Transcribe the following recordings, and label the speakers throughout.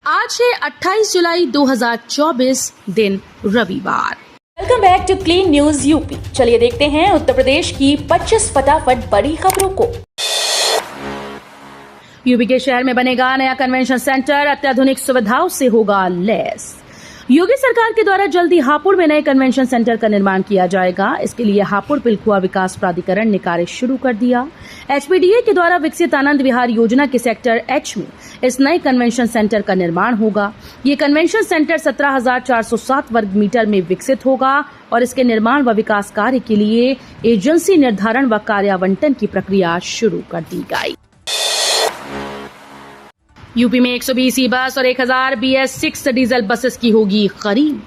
Speaker 1: आज है 28 जुलाई 2024 दिन रविवार।
Speaker 2: Welcome back to clean news UP. चलिए देखते हैं उत्तर प्रदेश की 25 फटाफट बड़ी खबरों को।
Speaker 1: यूपी के शहर में बनेगा नया कन्वेंशन सेंटर, अत्याधुनिक सुविधाओं से होगा लैस। योगी सरकार के द्वारा जल्दी हापुड़ में नए कन्वेंशन सेंटर का निर्माण किया जाएगा। इसके लिए हापुड़ पिलखुआ विकास प्राधिकरण ने कार्य शुरू कर दिया। एचपीडीए के द्वारा विकसित आनंद विहार योजना के सेक्टर एच में इस नए कन्वेंशन सेंटर का निर्माण होगा। ये कन्वेंशन सेंटर 17,407 वर्ग मीटर में विकसित होगा और इसके निर्माण व विकास कार्य के लिए एजेंसी निर्धारण व कार्यावंटन की प्रक्रिया शुरू कर दी गई। यूपी में 120 ई बस और 1000 BS6 डीजल बसेस की होगी खरीद।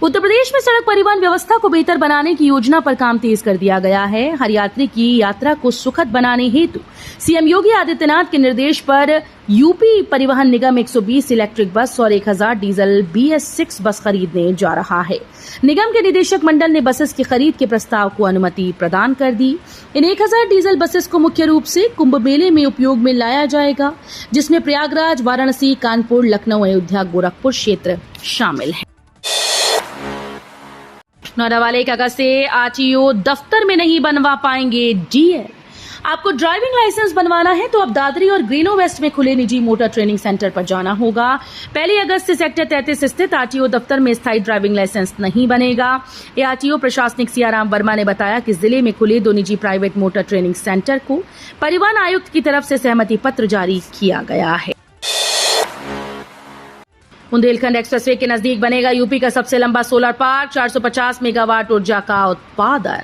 Speaker 1: उत्तर प्रदेश में सड़क परिवहन व्यवस्था को बेहतर बनाने की योजना पर काम तेज कर दिया गया है। हर यात्री की यात्रा को सुखद बनाने हेतु सीएम योगी आदित्यनाथ के निर्देश पर यूपी परिवहन निगम 120 इलेक्ट्रिक बस और 1000 डीजल BS6 बस खरीदने जा रहा है। निगम के निदेशक मंडल ने बसेस की खरीद के प्रस्ताव को अनुमति प्रदान कर दी। इन 1000 डीजल बसेस को मुख्य रूप से कुंभ मेले में उपयोग में लाया जाएगा, जिसमें प्रयागराज, वाराणसी, कानपुर, लखनऊ, अयोध्या, गोरखपुर क्षेत्र शामिल है। नोएडा वाले 1 अगस्त से आरटीओ दफ्तर में नहीं बनवा पाएंगे डीएल। आपको ड्राइविंग लाइसेंस बनवाना है तो अब दादरी और ग्रीनो वेस्ट में खुले निजी मोटर ट्रेनिंग सेंटर पर जाना होगा। 1 अगस्त से सेक्टर 33 स्थित आरटीओ दफ्तर में स्थायी ड्राइविंग लाइसेंस नहीं बनेगा। आरटीओ प्रशासनिक सियाराम वर्मा ने बताया कि जिले में खुले 2 निजी प्राइवेट मोटर ट्रेनिंग सेंटर को परिवहन आयुक्त की तरफ से सहमति पत्र जारी किया गया है। बुंदेलखंड एक्सप्रेसवे के नजदीक बनेगा यूपी का सबसे लंबा सोलर पार्क, 450 मेगावाट ऊर्जा का उत्पादन।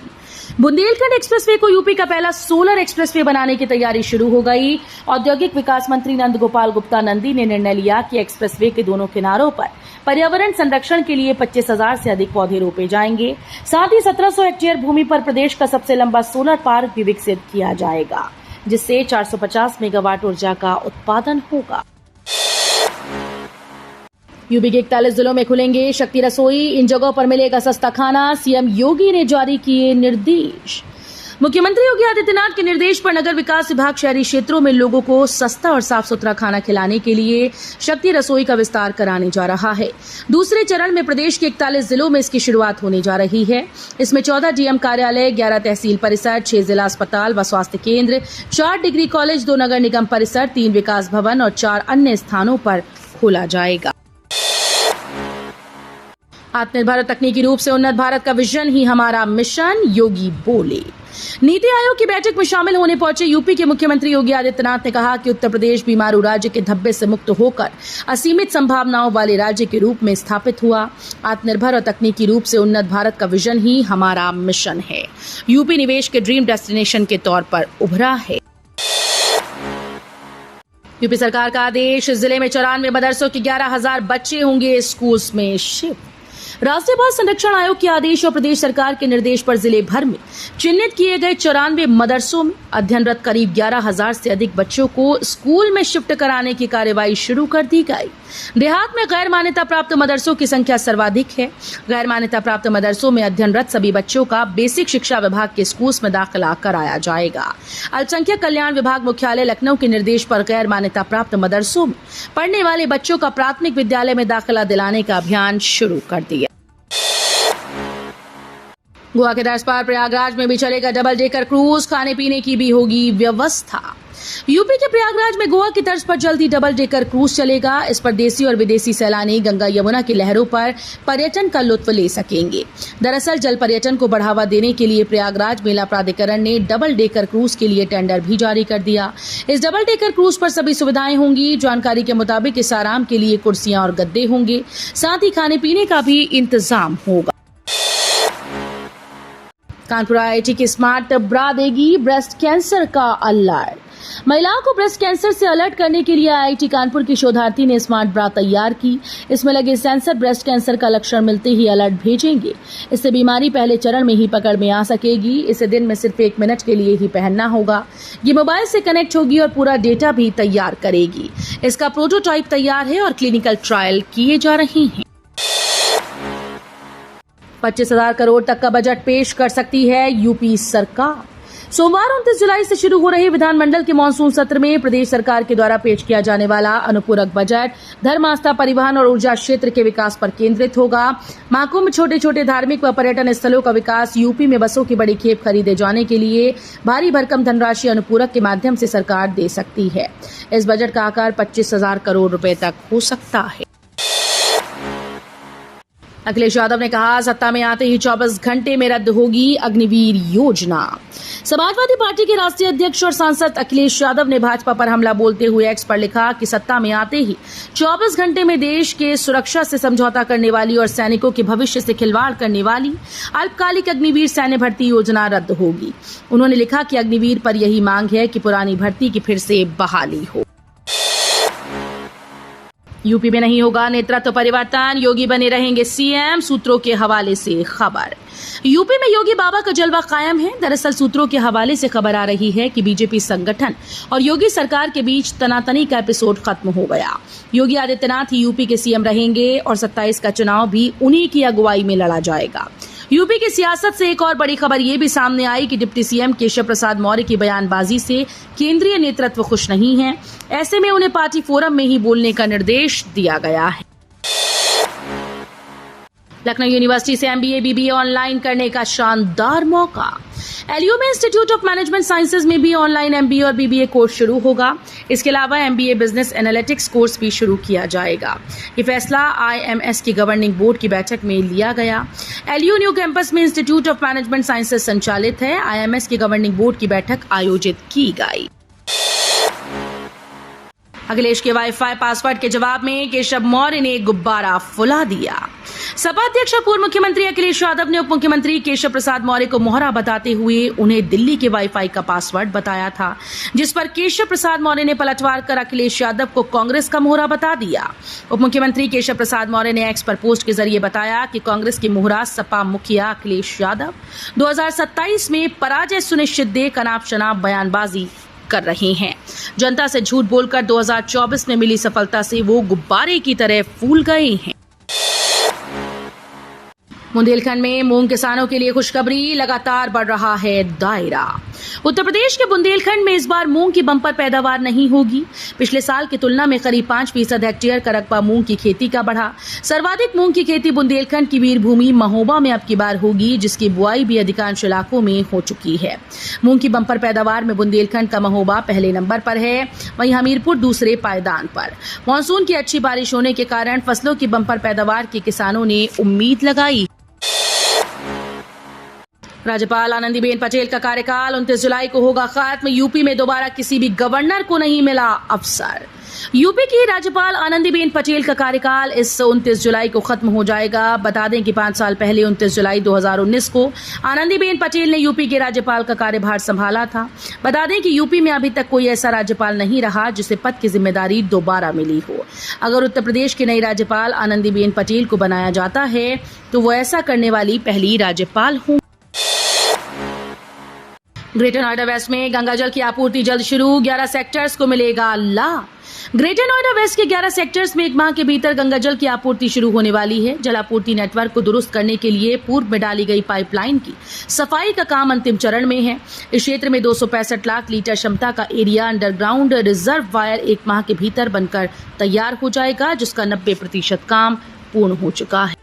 Speaker 1: बुंदेलखंड एक्सप्रेसवे को यूपी का पहला सोलर एक्सप्रेसवे बनाने की तैयारी शुरू हो गई। औद्योगिक विकास मंत्री नंद गोपाल गुप्ता नंदी ने निर्णय लिया कि एक्सप्रेसवे के दोनों किनारों पर पर्यावरण संरक्षण के लिए 25,000 से अधिक पौधे रोपे जाएंगे। साथ ही 1700 हेक्टेयर भूमि पर प्रदेश का सबसे लंबा सोलर पार्क भी विकसित किया जाएगा, जिससे 450 मेगावाट ऊर्जा का उत्पादन होगा। यूपी के 41 जिलों में खुलेंगे शक्ति रसोई, इन जगहों पर मिलेगा सस्ता खाना। सीएम योगी ने जारी किए निर्देश। मुख्यमंत्री योगी आदित्यनाथ के निर्देश पर नगर विकास विभाग शहरी क्षेत्रों में लोगों को सस्ता और साफ सुथरा खाना खिलाने के लिए शक्ति रसोई का विस्तार कराने जा रहा है। दूसरे चरण में प्रदेश के 41 जिलों में इसकी शुरुआत होने जा रही है। इसमें 14 डीएम कार्यालय, 11 तहसील परिसर, 6 जिला अस्पताल व स्वास्थ्य केंद्र, 4 डिग्री कॉलेज, 2 नगर निगम परिसर, 3 विकास भवन और 4 अन्य स्थानों पर खोला जाएगा। आत्मनिर्भर और तकनीकी रूप से उन्नत भारत का विजन ही हमारा मिशन, योगी बोले। नीति आयोग की बैठक में शामिल होने पहुंचे यूपी के मुख्यमंत्री योगी आदित्यनाथ ने कहा कि उत्तर प्रदेश बीमारू राज्य के धब्बे से मुक्त होकर असीमित संभावनाओं वाले राज्य के रूप में स्थापित हुआ। आत्मनिर्भर और तकनीकी रूप से उन्नत भारत का विजन ही हमारा मिशन है। यूपी निवेश के ड्रीम डेस्टिनेशन के तौर पर उभरा है। यूपी सरकार का आदेश, जिले में 94 मदरसों के 11,000 बच्चे होंगे स्कूल्स में शिफ्ट। राष्ट्रीय बाल संरक्षण आयोग के आदेश और प्रदेश सरकार के निर्देश पर जिले भर में चिन्हित किए गए 94 मदरसों में अध्ययनरत करीब 11,000 से अधिक बच्चों को स्कूल में शिफ्ट कराने की कार्यवाही शुरू कर दी गई। देहात में गैर मान्यता प्राप्त मदरसों की संख्या सर्वाधिक है। गैर मान्यता प्राप्त मदरसों में अध्ययनरत सभी बच्चों का बेसिक शिक्षा विभाग के स्कूल्स में दाखिला कराया जाएगा। अल्पसंख्यक कल्याण विभाग मुख्यालय लखनऊ के निर्देश पर गैर मान्यता प्राप्त मदरसों में पढ़ने वाले बच्चों का प्राथमिक विद्यालय में दाखिला दिलाने का अभियान शुरू कर दिया। गोवा के तर्ज पर प्रयागराज में भी चलेगा डबल डेकर क्रूज, खाने पीने की भी होगी व्यवस्था। यूपी के प्रयागराज में गोवा की तर्ज पर जल्दी डबल डेकर क्रूज चलेगा। इस पर देसी और विदेशी सैलानी गंगा यमुना की लहरों पर पर्यटन का लुत्फ ले सकेंगे। दरअसल जल पर्यटन को बढ़ावा देने के लिए प्रयागराज मेला प्राधिकरण ने डबल डेकर क्रूज के लिए टेंडर भी जारी कर दिया। इस डबल डेकर क्रूज पर सभी सुविधाएं होंगी। जानकारी के मुताबिक इस आराम के लिए कुर्सियां और गद्दे होंगे, साथ ही खाने पीने का भी इंतजाम होगा। कानपुर IIT की स्मार्ट ब्रा देगी ब्रेस्ट कैंसर का अलर्ट। महिलाओं को ब्रेस्ट कैंसर से अलर्ट करने के लिए IIT कानपुर की शोधार्थी ने स्मार्ट ब्रा तैयार की। इसमें लगे सेंसर ब्रेस्ट कैंसर का लक्षण मिलते ही अलर्ट भेजेंगे। इससे बीमारी पहले चरण में ही पकड़ में आ सकेगी। इसे दिन में सिर्फ 1 मिनट के लिए ही पहनना होगा। ये मोबाइल से कनेक्ट होगी और पूरा डेटा भी तैयार करेगी। इसका प्रोटोटाइप तैयार है और क्लिनिकल ट्रायल किए जा रहे हैं। 25,000 करोड़ तक का बजट पेश कर सकती है यूपी सरकार। सोमवार 29 जुलाई से शुरू हो रहे विधानमंडल के मानसून सत्र में प्रदेश सरकार के द्वारा पेश किया जाने वाला अनुपूरक बजट धर्म, आस्था, परिवहन और ऊर्जा क्षेत्र के विकास पर केंद्रित होगा। महाकुंभ, छोटे छोटे धार्मिक व पर्यटन स्थलों का विकास, यूपी में बसों की बड़ी खेप खरीदे जाने के लिए भारी भरकम धनराशि अनुपूरक के माध्यम से सरकार दे सकती है। इस बजट का आकार 25,000 करोड़ रुपए तक हो सकता है। अखिलेश यादव ने कहा, सत्ता में आते ही 24 घंटे में रद्द होगी अग्निवीर योजना। समाजवादी पार्टी के राष्ट्रीय अध्यक्ष और सांसद अखिलेश यादव ने भाजपा पर हमला बोलते हुए एक्स पर लिखा कि सत्ता में आते ही 24 घंटे में देश के सुरक्षा से समझौता करने वाली और सैनिकों के भविष्य से खिलवाड़ करने वाली अल्पकालिक अग्निवीर सैन्य भर्ती योजना रद्द होगी। उन्होंने लिखा कि अग्निवीर पर यही मांग है कि पुरानी भर्ती की फिर से बहाली हो। यूपी में नहीं होगा नेतृत्व परिवर्तन, योगी बने रहेंगे सीएम, सूत्रों के हवाले से खबर। यूपी में योगी बाबा का जलवा कायम है। दरअसल सूत्रों के हवाले से खबर आ रही है कि बीजेपी संगठन और योगी सरकार के बीच तनातनी का एपिसोड खत्म हो गया। योगी आदित्यनाथ ही यूपी के सीएम रहेंगे और 27 का चुनाव भी उन्हीं की अगुवाई में लड़ा जाएगा। यूपी की सियासत से एक और बड़ी खबर ये भी सामने आई कि डिप्टी सीएम केशव प्रसाद मौर्य की बयानबाजी से केंद्रीय नेतृत्व खुश नहीं है। ऐसे में उन्हें पार्टी फोरम में ही बोलने का निर्देश दिया गया है। लखनऊ यूनिवर्सिटी से एमबीए बीबीए ऑनलाइन करने का शानदार मौका। एलयू में इंस्टीट्यूट ऑफ मैनेजमेंट साइंसेज में भी ऑनलाइन एमबीए और बीबीए कोर्स शुरू होगा। इसके अलावा एमबीए बिजनेस एनालिटिक्स कोर्स भी शुरू किया जाएगा। ये फैसला आईएमएस की गवर्निंग बोर्ड की बैठक में लिया गया। एलयू न्यू कैंपस में इंस्टीट्यूट ऑफ मैनेजमेंट साइंसेज संचालित है। आईएमएस की गवर्निंग बोर्ड की बैठक आयोजित की गई। अखिलेश के वाईफाई पासवर्ड के जवाब में केशव मौर्य ने गुब्बारा फुला दिया। सपा अध्यक्ष और पूर्व मुख्यमंत्री अखिलेश यादव ने उप मुख्यमंत्री केशव प्रसाद मौर्य को मोहरा बताते हुए उन्हें दिल्ली के वाईफाई का पासवर्ड बताया था, जिस पर केशव प्रसाद मौर्य ने पलटवार कर अखिलेश यादव को कांग्रेस का मोहरा बता दिया। उप मुख्यमंत्री केशव प्रसाद मौर्य ने एक्स पर पोस्ट के जरिए बताया कि कांग्रेस की मोहरा सपा मुखिया अखिलेश यादव 2027 में पराजय सुनिश्चित देख अनाप शनाप बयानबाजी कर रहे हैं। जनता से झूठ बोलकर 2024 में मिली सफलता से वो गुब्बारे की तरह फूल गए हैं। बुंदेलखंड में मूंग किसानों के लिए खुशखबरी, लगातार बढ़ रहा है दायरा। उत्तर प्रदेश के बुंदेलखंड में इस बार मूंग की बंपर पैदावार नहीं होगी। पिछले साल की तुलना में करीब 5% हेक्टेयर का रकबा मूंग की खेती का बढ़ा। सर्वाधिक मूंग की खेती बुंदेलखंड की वीरभूमि महोबा में अब की बार होगी, जिसकी बुआई भी अधिकांश इलाकों में हो चुकी है। मूंग की बंपर पैदावार में बुंदेलखंड का महोबा पहले नंबर पर है, वहीं हमीरपुर दूसरे पायदान पर। मानसून की अच्छी बारिश होने के कारण फसलों की बंपर पैदावार के किसानों ने उम्मीद लगाई। राज्यपाल आनंदीबेन पटेल का कार्यकाल 29 जुलाई को होगा खत्म। यूपी में दोबारा किसी भी गवर्नर को नहीं मिला अवसर। यूपी की राज्यपाल आनंदीबेन पटेल का कार्यकाल इस 29 जुलाई को खत्म हो जाएगा। बता दें कि 5 साल पहले 29 जुलाई 2019 को आनंदीबेन पटेल ने यूपी के राज्यपाल का कार्यभार संभाला था। बता दें कि यूपी में अभी तक कोई ऐसा राज्यपाल नहीं रहा जिसे पद की जिम्मेदारी दोबारा मिली हो। अगर उत्तर प्रदेश की नई राज्यपाल आनंदीबेन पटेल को बनाया जाता है तो वो ऐसा करने वाली पहली राज्यपाल होंगी। ग्रेटर नोएडा वेस्ट में गंगा जल की आपूर्ति जल्द शुरू, 11 सेक्टर्स को मिलेगा लाभ। ग्रेटर नोएडा वेस्ट के 11 सेक्टर्स में 1 माह के भीतर गंगा जल की आपूर्ति शुरू होने वाली है। जल आपूर्ति नेटवर्क को दुरुस्त करने के लिए पूर्व में डाली गई पाइपलाइन की सफाई का काम अंतिम चरण में है। इस क्षेत्र में 265 लाख लीटर क्षमता का एरिया अंडरग्राउंड रिजर्व वायर 1 माह के भीतर बनकर तैयार हो जाएगा, जिसका 90% काम पूर्ण हो चुका है।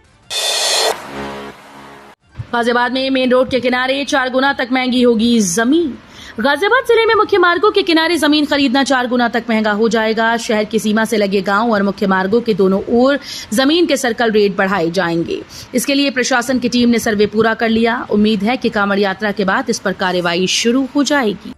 Speaker 1: गाजियाबाद में मेन रोड के किनारे 4 गुना तक महंगी होगी जमीन। गाजियाबाद जिले में मुख्य मार्गों के किनारे जमीन खरीदना 4 गुना तक महंगा हो जाएगा। शहर की सीमा से लगे गांव और मुख्य मार्गों के दोनों ओर जमीन के सर्कल रेट बढ़ाए जाएंगे। इसके लिए प्रशासन की टीम ने सर्वे पूरा कर लिया। उम्मीद है कि कांवड़ यात्रा के बाद इस पर कार्रवाई शुरू हो जाएगी।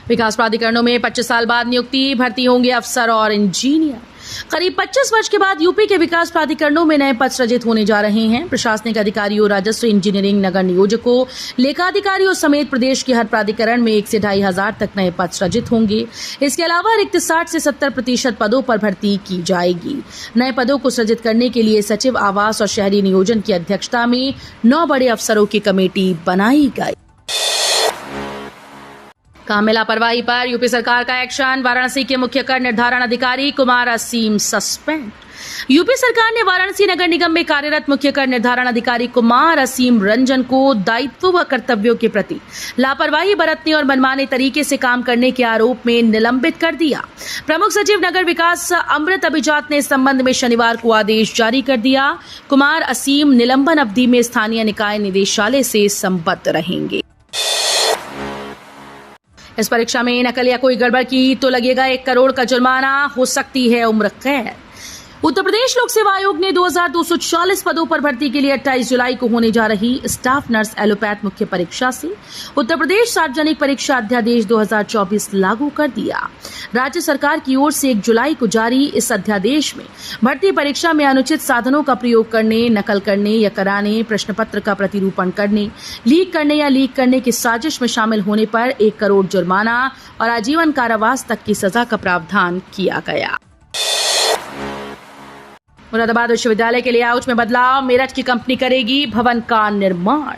Speaker 1: विकास प्राधिकरणों में 25 साल बाद नियुक्ति, भर्ती होंगे अफसर और इंजीनियर। करीब 25 वर्ष के बाद यूपी के विकास प्राधिकरणों में नए पद सृजित होने जा रहे हैं। प्रशासनिक अधिकारियों, राजस्व, इंजीनियरिंग, नगर नियोजकों, लेखाधिकारियों समेत प्रदेश के हर प्राधिकरण में 1 से 2.5 हजार तक नए पद सृजित होंगे। इसके अलावा रिक्त 60 से 70% पदों पर भर्ती की जाएगी। नए पदों को सृजित करने के लिए सचिव आवास और शहरी नियोजन की अध्यक्षता में 9 बड़े अफसरों की कमेटी बनाई गई। काम में लापरवाही पर यूपी सरकार का एक्शन। वाराणसी के मुख्य कर निर्धारण अधिकारी कुमार असीम सस्पेंड। यूपी सरकार ने वाराणसी नगर निगम में कार्यरत मुख्य कर निर्धारण अधिकारी कुमार असीम रंजन को दायित्व व कर्तव्यों के प्रति लापरवाही बरतने और मनमाने तरीके से काम करने के आरोप में निलंबित कर दिया। प्रमुख सचिव नगर विकास अमृत अभिजात ने इस संबंध में शनिवार को आदेश जारी कर दिया। कुमार असीम निलंबन अवधि में स्थानीय निकाय निदेशालय से संबद्ध रहेंगे। इस परीक्षा में नकल या कोई गड़बड़ की तो लगेगा 1 करोड़ का जुर्माना, हो सकती है उम्र कैद। उत्तर प्रदेश लोक सेवा आयोग ने 2240 पदों पर भर्ती के लिए 28 जुलाई को होने जा रही स्टाफ नर्स एलोपैथ मुख्य परीक्षा से उत्तर प्रदेश सार्वजनिक परीक्षा अध्यादेश 2024 लागू कर दिया। राज्य सरकार की ओर से 1 जुलाई को जारी इस अध्यादेश में भर्ती परीक्षा में अनुचित साधनों का प्रयोग करने, नकल करने या कराने, प्रश्न पत्र का प्रतिरूपण करने, लीक करने या लीक करने की साजिश में शामिल होने पर 1 करोड़ जुर्माना और आजीवन कारावास तक की सजा का प्रावधान किया गया। मुरादाबाद विश्वविद्यालय के लेआउट में बदलाव, मेरठ की कंपनी करेगी भवन का निर्माण।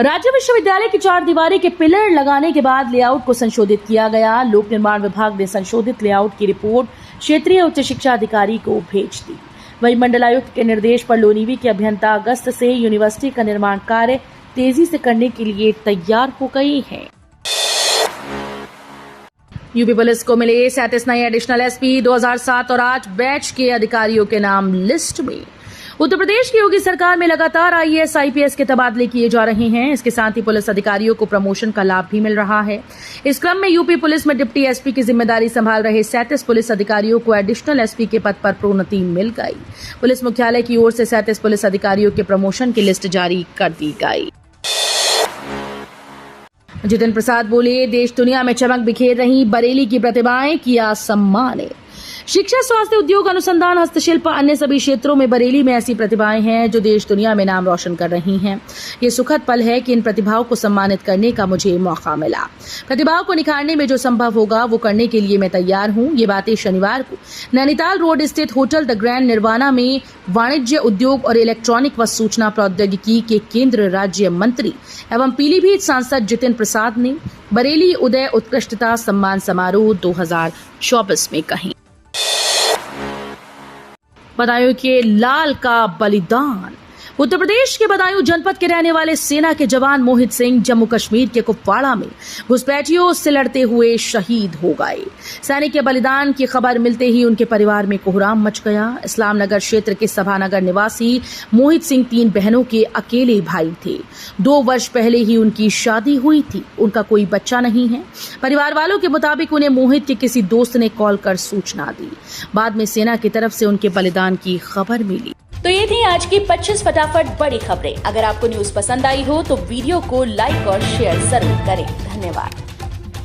Speaker 1: राज्य विश्वविद्यालय की 4 दीवारी के पिलर लगाने के बाद लेआउट को संशोधित किया गया। लोक निर्माण विभाग ने संशोधित लेआउट की रिपोर्ट क्षेत्रीय उच्च शिक्षा अधिकारी को भेज दी। वहीं मंडलायुक्त के निर्देश पर लोनीवी के अभियंता अगस्त से यूनिवर्सिटी का निर्माण कार्य तेजी से करने के लिए तैयार हो गए हैं। यूपी पुलिस को मिले 37 नए एडिशनल एसपी 2007 और 8 बैच के अधिकारियों के नाम लिस्ट में। उत्तर प्रदेश की योगी सरकार में लगातार आईएएस आईपीएस के तबादले किए जा रहे हैं। इसके साथ ही पुलिस अधिकारियों को प्रमोशन का लाभ भी मिल रहा है। इस क्रम में यूपी पुलिस में डिप्टी एसपी की जिम्मेदारी संभाल रहे 37 पुलिस अधिकारियों को एडिशनल एसपी के पद पर प्रोन्नति मिल गई। पुलिस मुख्यालय की ओर से 37 पुलिस अधिकारियों के प्रमोशन की लिस्ट जारी कर दी गई। जितिन प्रसाद बोले, देश दुनिया में चमक बिखेर रही बरेली की प्रतिभाएं, किया सम्मानित। शिक्षा, स्वास्थ्य, उद्योग, अनुसंधान, हस्तशिल्प, अन्य सभी क्षेत्रों में बरेली में ऐसी प्रतिभाएं हैं जो देश दुनिया में नाम रोशन कर रही हैं। ये सुखद पल है कि इन प्रतिभाओं को सम्मानित करने का मुझे मौका मिला। प्रतिभाओं को निखारने में जो संभव होगा वो करने के लिए मैं तैयार हूं। ये बातें शनिवार को नैनीताल रोड स्थित होटल द ग्रैंड निर्वाणा में वाणिज्य, उद्योग और इलेक्ट्रॉनिक व सूचना प्रौद्योगिकी के केंद्रीय राज्य मंत्री एवं पीलीभीत सांसद जितिन प्रसाद ने बरेली उदय उत्कृष्टता सम्मान समारोह 2024 में कही। बदायूं के लाल का बलिदान। उत्तर प्रदेश के बदायूं जनपद के रहने वाले सेना के जवान मोहित सिंह जम्मू कश्मीर के कुपवाड़ा में घुसपैठियों से लड़ते हुए शहीद हो गए। सैनिक के बलिदान की खबर मिलते ही उनके परिवार में कोहराम मच गया। इस्लाम नगर क्षेत्र के सभानगर निवासी मोहित सिंह 3 बहनों के अकेले भाई थे। 2 वर्ष पहले ही उनकी शादी हुई थी। उनका कोई बच्चा नहीं है। परिवार वालों के मुताबिक उन्हें मोहित के किसी दोस्त ने कॉल कर सूचना दी। बाद में सेना की तरफ से उनके बलिदान की खबर मिली।
Speaker 2: तो ये थी आज की 25 फटाफट बड़ी खबरें। अगर आपको न्यूज पसंद आई हो तो वीडियो को लाइक और शेयर जरूर करें। धन्यवाद।